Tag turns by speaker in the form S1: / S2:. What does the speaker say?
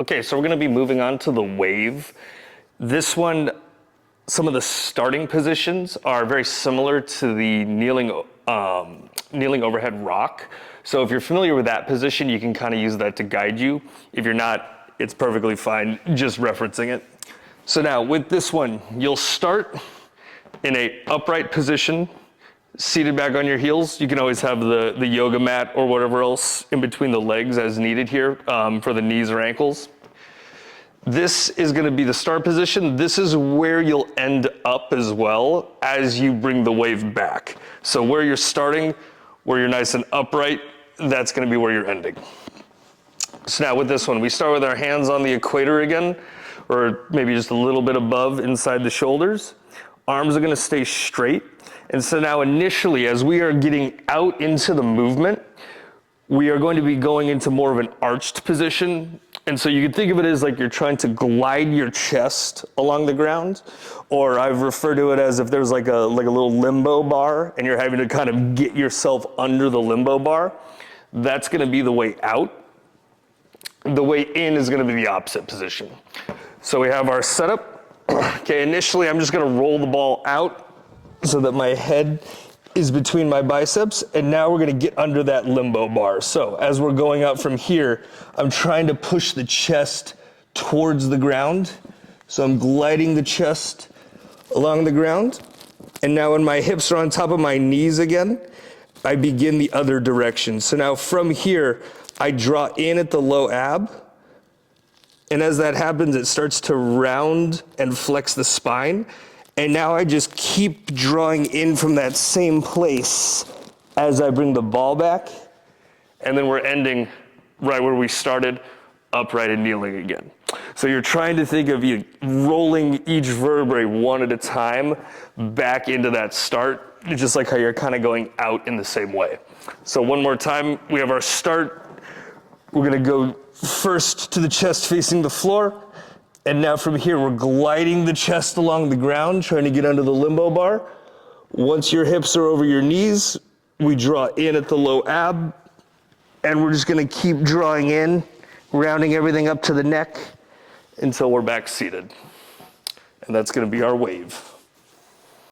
S1: Okay, so we're gonna be moving on to the wave. This one, some of the starting positions are very similar to the kneeling overhead rock. So if you're familiar with that position, you can kind of use that to guide you. If you're not, it's perfectly fine just referencing it. So now with this one, you'll start in a upright position, seated back on your heels. You can always have the yoga mat or whatever else in between the legs as needed here for the knees or ankles. This is gonna be the start position. This is where you'll end up as well as you bring the wave back. So where you're starting, where you're nice and upright, that's gonna be where you're ending. So now with this one, we start with our hands on the equator again, or maybe just a little bit above inside the shoulders. Arms are gonna stay straight. And so now initially, as we are getting out into the movement, we are going to be going into more of an arched position. And so you can think of it as like you're trying to glide your chest along the ground, or I've referred to it as if there's like a little limbo bar and you're having to kind of get yourself under the limbo bar. That's gonna be the way out. The way in is gonna be the opposite position. So we have our setup. Okay, initially I'm just gonna roll the ball out so that my head is between my biceps, and now we're gonna get under that limbo bar. So as we're going out from here, I'm trying to push the chest towards the ground. So I'm gliding the chest along the ground. And now when my hips are on top of my knees again, I begin the other direction. So now from here, I draw in at the low ab. And as that happens, it starts to round and flex the spine. And now I just keep drawing in from that same place as I bring the ball back. And then we're ending right where we started, upright and kneeling again. So you're trying to think of you rolling each vertebrae one at a time back into that start, just like how you're kind of going out in the same way. So one more time, we have our start. We're gonna go first to the chest facing the floor. And now from here, we're gliding the chest along the ground, trying to get under the limbo bar. Once your hips are over your knees, we draw in at the low ab, and we're just gonna keep drawing in, rounding everything up to the neck until we're back seated. And that's gonna be our wave.